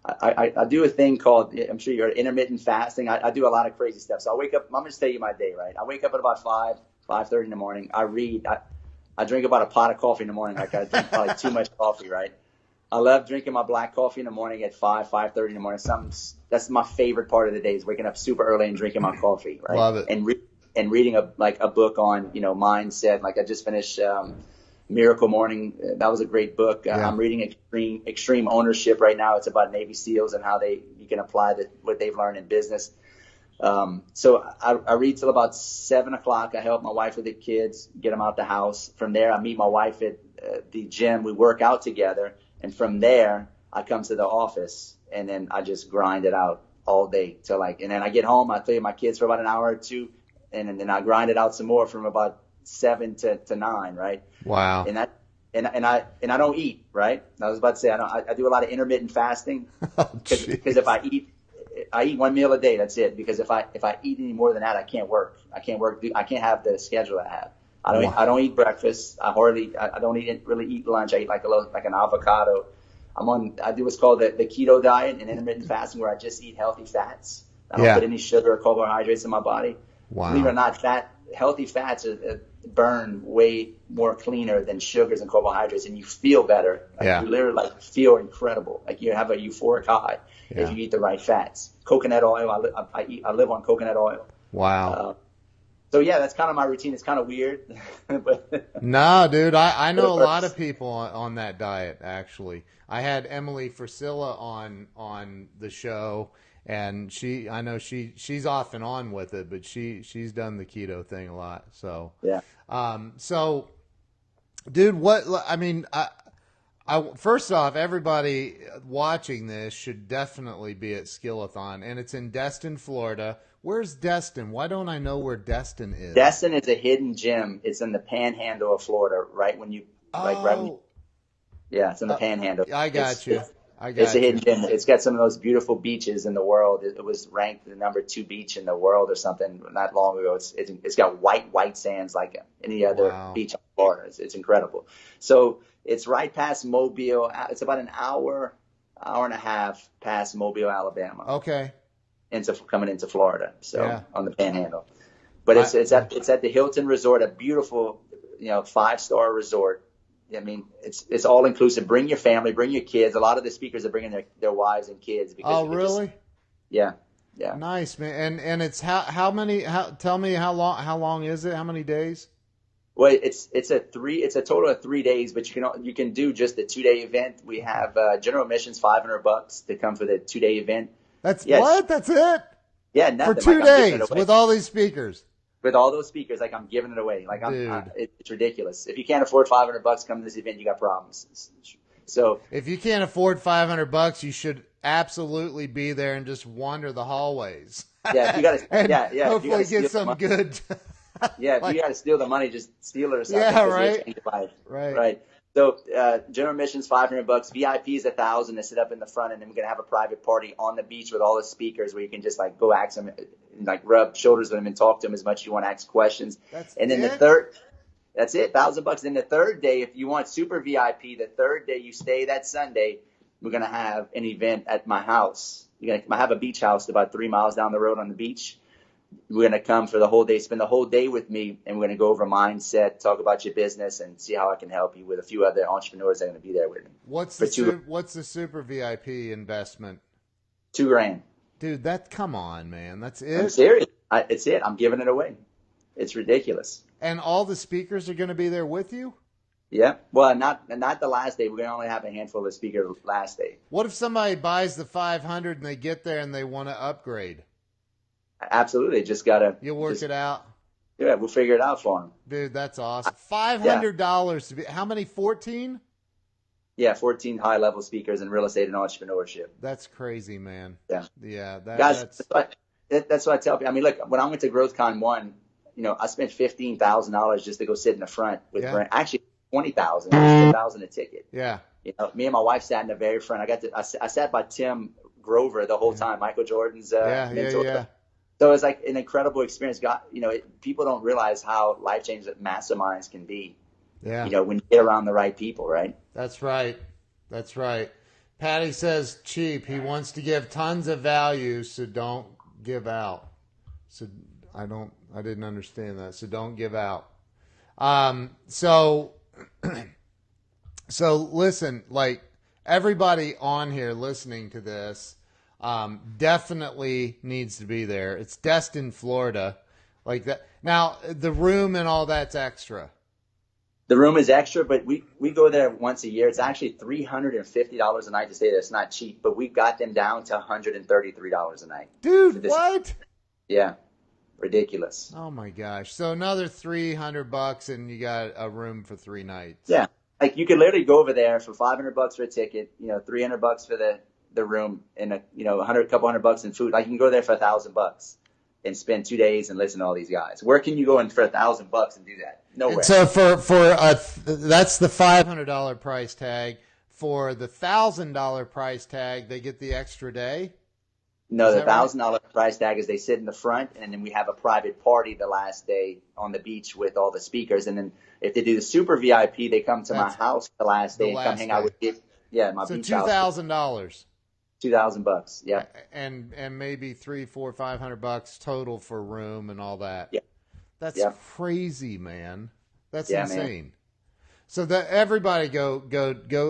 I do a thing called, I'm sure you heard, intermittent fasting. I do a lot of crazy stuff. So I wake up, I'm going to tell you my day, right? I wake up at about 5:30 in the morning. I read. I drink about a pot of coffee in the morning. Like I drink probably too much coffee, right? I love drinking my black coffee in the morning at 5:30 in the morning. That's my favorite part of the day, is waking up super early and drinking my coffee, right? Love it. And reading a book on, mindset. Like I just finished Miracle Morning. That was a great book. Yeah. I'm reading Extreme Ownership right now. It's about Navy SEALs and how you can apply what they've learned in business. So I read till about 7 o'clock. I help my wife with the kids, get them out the house. From there, I meet my wife at the gym. We work out together. And from there, I come to the office, and then I just grind it out all day and then I get home. I play with my kids for about an hour or two, and then I grind it out some more from about 7 to 9, right? Wow. And I don't eat, right? I was about to say I do a lot of intermittent fasting because if I eat one meal a day, that's it. Because if I eat any more than that, I can't work. I can't have the schedule I have. I don't eat breakfast. I don't really eat lunch. I eat like an avocado. I do what's called the keto diet and intermittent fasting, where I just eat healthy fats. I don't put any sugar or carbohydrates in my body. Wow. Believe it or not, healthy fats burn way more cleaner than sugars and carbohydrates, and you feel better. You literally feel incredible. Like you have a euphoric high if you eat the right fats. Coconut oil. I live on coconut oil. Wow. So yeah, that's kind of my routine. It's kind of weird, but no, dude, I know a lot of people on that diet. Actually, I had Emily Frisilla on the show, and I know she's off and on with it, but she's done the keto thing a lot. So yeah. So, dude, first off, everybody watching this should definitely be at Skillathon, and it's in Destin, Florida. Where's Destin? Why don't I know where Destin is? Destin is a hidden gem. It's in the Panhandle of Florida, right when you it's in the Panhandle. I got you. It's a hidden gem. It's got some of those beautiful beaches in the world. It was ranked the number 2 beach in the world or something not long ago. It's got white sands like any other beach in Florida. It's incredible. So it's right past Mobile. It's about an hour and a half past Mobile, Alabama. Okay. Coming into Florida, on the Panhandle. But it's at the Hilton Resort, a beautiful 5-star resort. I mean, it's all inclusive. Bring your family, bring your kids. A lot of the speakers are bringing their wives and kids. Because really? Yeah. Nice, man. And it's how many? Tell me how long is it? How many days? Well, it's a total of 3 days, but you can do just the 2-day event. We have general admissions $500 to come for the 2-day event. That's it? Yeah, nothing. For 2 days with all these speakers. With all those speakers, I'm giving it away. It's ridiculous. If you can't afford $500 come to this event, you got problems. So if you can't afford $500, you should absolutely be there and just wander the hallways. Yeah, you got to. Hopefully get some good. Yeah, if you got to steal the money, just steal it or something. Yeah, right. Right. So general admissions $500, VIP is $1,000 to sit up in the front, and then we're gonna have a private party on the beach with all the speakers where you can just go ask them, rub shoulders with them and talk to them as much as you want to ask questions. That's it. $1,000. Then the third day, if you want super VIP, the third day you stay that Sunday, we're gonna have an event at my house. I have a beach house about 3 miles down the road on the beach. We're going to come for the whole day, spend the whole day with me, and we're going to go over mindset, talk about your business, and see how I can help you with a few other entrepreneurs that are going to be there with me. What's the super VIP investment? $2,000. Dude, come on, man. That's it? I'm serious. It's it. I'm giving it away. It's ridiculous. And all the speakers are going to be there with you? Yeah. Well, not the last day. We're going to only have a handful of speakers last day. What if somebody buys the 500 and they get there and they want to upgrade? Absolutely. Just got to. You'll work it out? Yeah, we'll figure it out for them. Dude, that's awesome. $500 to be. How many? 14? Yeah, 14 high-level speakers in real estate and entrepreneurship. That's crazy, man. Yeah. Guys, that's what I tell people. I mean, look, when I went to GrowthCon 1, I spent $15,000 just to go sit in the front with Brent. Actually, $20,000. $10,000 a ticket. Yeah. Me and my wife sat in the very front. I sat by Tim Grover the whole time, Michael Jordan's mentor. Yeah. So it's like an incredible experience. People don't realize how life-changing masterminds can be. Yeah. When you get around the right people, right? That's right. Patty says cheap. He wants to give tons of value, so don't give out. So I didn't understand that. So don't give out. So listen, like everybody on here listening to this, definitely needs to be there. It's Destin, Florida, like that. Now the room and all that's extra. The room is extra, but we go there once a year. It's actually $350 a night to stay there. It's not cheap, but we got them down to $133 a night. Dude, what? Yeah, ridiculous. Oh my gosh! So another $300, and you got a room for 3 nights. Yeah, like you could literally go over there for $500 for a ticket, $300 for the room, and a couple $100 in food. Like you can go there for $1,000 and spend 2 days and listen to all these guys. Where can you go in for $1,000 and do that? Nowhere. And so that's the $500 price tag. For the $1,000 price tag, they get the extra day. No, the $1,000 price tag is they sit in the front, and then we have a private party the last day on the beach with all the speakers. And then if they do the super VIP, they come to my house the last day and come hang out with me. Yeah, my beach house. So $2,000. $2,000, yeah. And maybe $300, $400, $500 total for room and all that. Yeah. That's crazy, man. That's insane. Man. So that everybody go.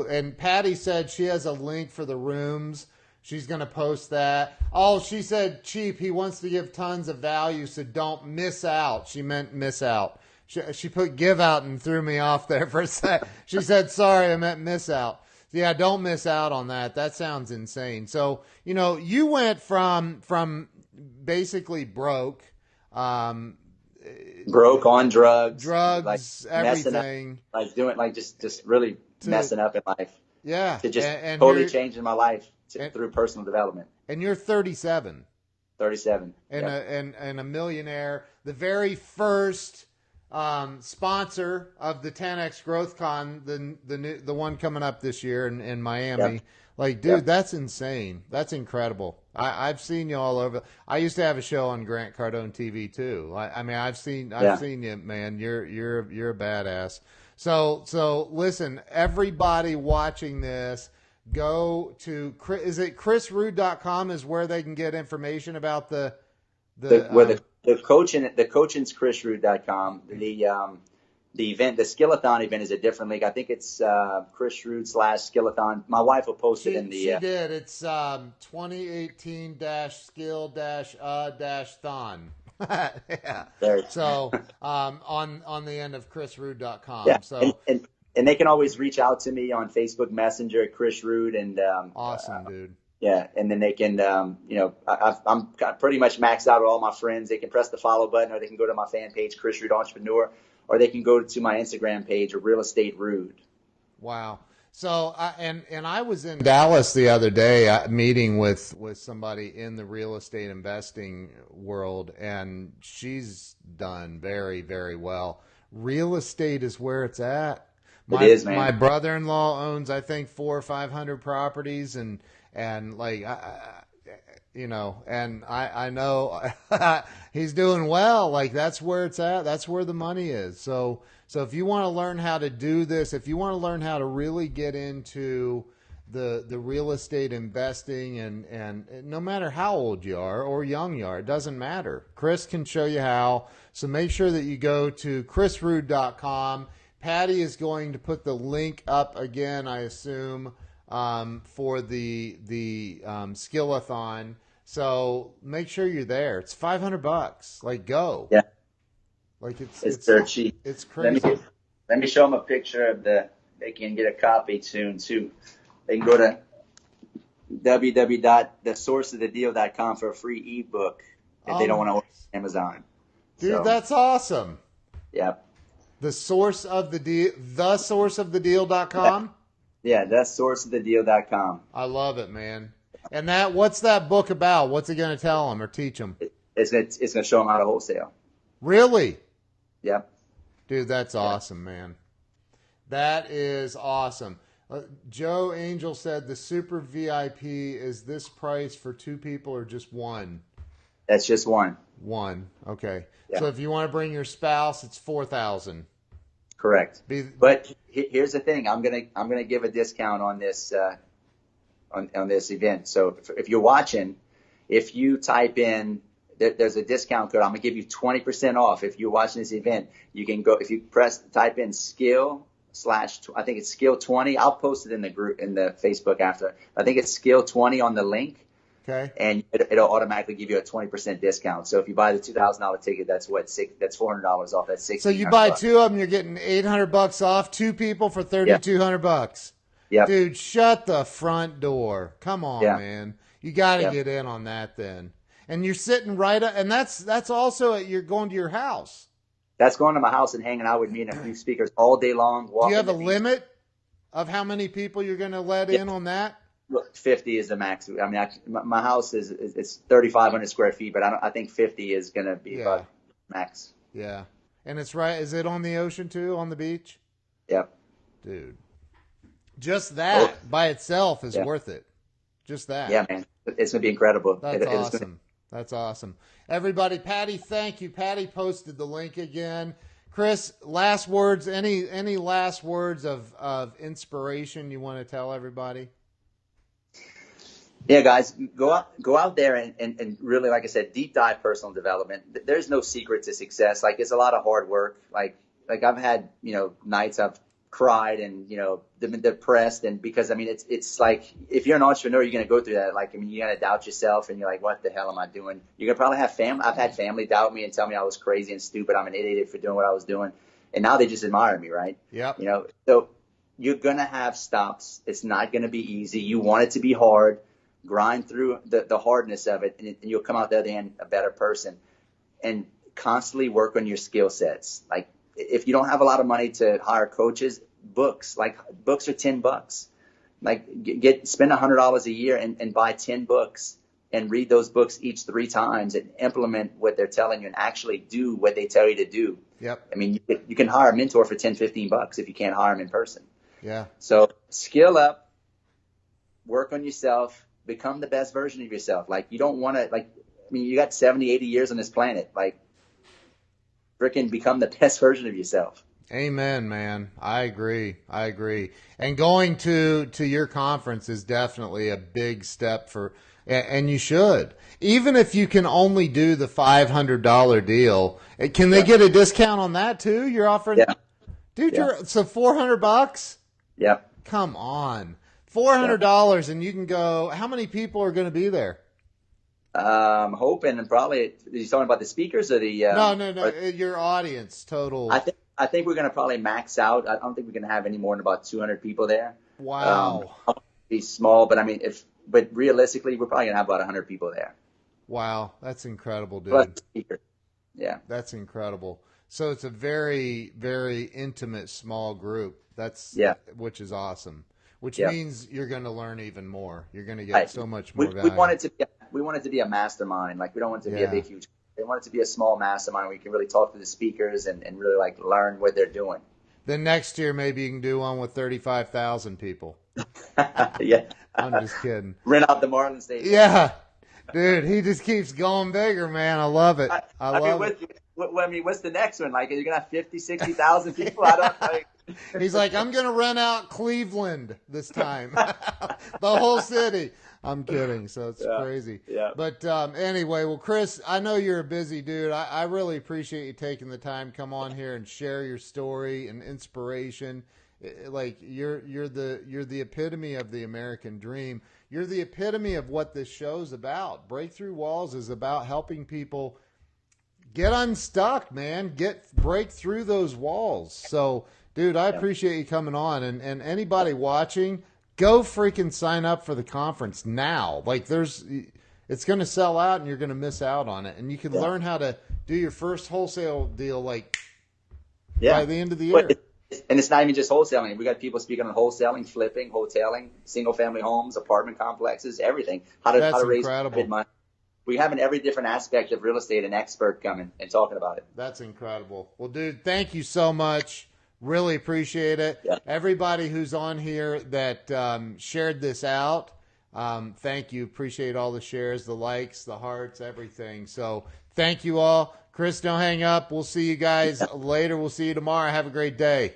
And Patty said she has a link for the rooms. She's going to post that. Oh, she said cheap. He wants to give tons of value, so don't miss out. She meant miss out. She put give out and threw me off there for a sec. She said, sorry, I meant miss out. Yeah, don't miss out on that. That sounds insane. So, you went from basically broke, broke on drugs, like everything, up, doing just really messing up in life. Yeah, to just totally changing my life through personal development. And you're 37. 37. And a millionaire. The very first sponsor of the 10X Growth Con, the one coming up this year in Miami. Yep. Like, dude, That's insane. That's incredible. I've seen you all over. I used to have a show on Grant Cardone TV too. I've seen you, man. You're a badass. So listen, everybody watching this, go to chrisrood.com is where they can get information about the coaching's chrisrood.com. The event, the Skillathon event, is a different link. I think it's Chris Rood /Skillathon. My wife will post it in the. She did. It's 2018-skill-thon. Yeah. So on the end of chrisrood.com. Yeah. So and they can always reach out to me on Facebook Messenger at Chris Rood and. Awesome, dude. Yeah, and then they can, I'm pretty much maxed out with all my friends. They can press the follow button, or they can go to my fan page, Chris Rood Entrepreneur, or they can go to my Instagram page, Real Estate Rood. Wow. So, I was in Dallas the other day meeting with somebody in the real estate investing world, and she's done very, very well. Real estate is where it's at. It is, man. My brother-in-law owns, I think, 400 or 500 properties, and like, and I know he's doing well. Like, that's where it's at. That's where the money is. So if you want to learn how to do this, if you want to learn how to really get into the real estate investing, and no matter how old you are or young you are, it doesn't matter. Chris can show you how. So make sure that you go to chrisrood.com. Patty is going to put the link up again, I assume, for the Skillathon. So make sure you're there. It's $500. Like, go. Yeah. Like it's dirt cheap. It's crazy. Let me show them a picture of they can get a copy soon too. They can go to www.thesourceofthedeal.com for a free ebook if they don't want to order Amazon. Dude, that's awesome. Yeah. The source of the deal, thesourceofthedeal.com? Yeah, thesourceofthedeal.com. I love it, man. And what's that book about? What's it going to tell them or teach them? It's going to show them how to wholesale. Really? Yep. Dude, that's awesome, man. That is awesome. Joe Angel said the super VIP is this price for 2 people or just one? That's just one. One. Okay. Yeah. So if you want to bring your spouse, it's $4,000. Correct. But here's the thing. I'm gonna give a discount on this on this event. So if you're watching, if you type in, there's a discount code. I'm gonna give you 20% off. If you're watching this event, you can go, if you type in skill slash, I think it's skill 20. I'll post it in the group, in the Facebook after. I think it's skill 20 on the link. Okay. And it'll automatically give you a 20% discount. So if you buy the $2,000 ticket, that's $400 off. That's $1,600. So you buy two of them, you're getting $800 off. Two people for $3,200. Yep. Dude, shut the front door. Come on, man. You got to get in on that then. And you're sitting right up, and that's also you're going to your house. That's going to my house and hanging out with me and a few speakers all day long. Do you have a limit of how many people you're going to let in on that? 50 is the max. I mean, my house it's 3,500 square feet, but I think 50 is going to be about max. Yeah. And it's right. Is it on the ocean too, on the beach? Yep. Dude. Just that by itself is worth it. Just that. Yeah, man. It's going to be incredible. That's awesome. That's awesome. Everybody, Patty, thank you. Patty posted the link again. Chris, last words, any last words of inspiration you want to tell everybody? Yeah, guys, go out there and really, like I said, deep dive personal development. There's no secret to success. Like, it's a lot of hard work. Like I've had, nights I've cried and, been depressed. And because, I mean, it's like, if you're an entrepreneur, you're going to go through that. Like, I mean, you're going to doubt yourself and you're like, what the hell am I doing? You're going to probably have family. I've had family doubt me and tell me I was crazy and stupid. I'm an idiot for doing what I was doing. And now they just admire me, right? Yeah. So you're going to have stops. It's not going to be easy. You want it to be hard. Grind through the hardness of it, and you'll come out the other end a better person. And constantly work on your skill sets. Like, if you don't have a lot of money to hire coaches, books are $10. Like, spend $100 a year and buy 10 books and read those books each 3 times and implement what they're telling you and actually do what they tell you to do. Yep. I mean, you can hire a mentor for $10, $15 if you can't hire them in person. Yeah. So skill up, work on yourself. Become the best version of yourself. Like, you don't want to, you got 70, 80 years on this planet. Like, freaking become the best version of yourself. Amen, man. I agree. And going to your conference is definitely a big step and you should. Even if you can only do the $500 deal, can they get a discount on that too? You're offering? Yeah. Dude, so $400? Yeah. Come on. $400 and you can go. How many people are going to be there? I'm hoping, and probably, are you talking about the speakers or the? No. Your audience total. I think we're going to probably max out. I don't think we're going to have any more than about 200 people there. Wow. Be small, but I mean, but realistically, we're probably going to have about 100 people there. Wow, that's incredible, dude. Plus speakers. Yeah. That's incredible. So it's a very, very intimate small group. Which is awesome. Which means you're going to learn even more. You're going to get so much more value. We want it to be a mastermind. Like, we don't want it to be a big, huge. We want it to be a small mastermind where you can really talk to the speakers and really learn what they're doing. Then next year maybe you can do one with 35,000 people. Yeah. I'm just kidding. Rent out the Marlin Stadium. Yeah. Dude, he just keeps going bigger, man. I love it. I love it. What's the next one? Like, are you going to have 50, 60,000 people? I don't like. He's like, I'm going to rent out Cleveland this time. The whole city. I'm kidding. So it's crazy. Yeah. But anyway, well, Chris, I know you're a busy dude. I really appreciate you taking the time to come on here and share your story and inspiration. Like, you're the epitome of the American dream. You're the epitome of what this show's about. Breakthrough Walls is about helping people get unstuck, man. Break through those walls. So, dude, I appreciate you coming on. And anybody watching, go freaking sign up for the conference now. Like, it's going to sell out and you're going to miss out on it. And you can learn how to do your first wholesale deal by the end of the year. And it's not even just wholesaling. We got people speaking on wholesaling, flipping, hoteling, single family homes, apartment complexes, everything. How to raise money. We have in every different aspect of real estate an expert coming and talking about it. That's incredible. Well, dude, thank you so much. Really appreciate it. Yeah. Everybody who's on here that shared this out, thank you. Appreciate all the shares, the likes, the hearts, everything. So thank you all. Chris, don't hang up. We'll see you guys later. We'll see you tomorrow. Have a great day.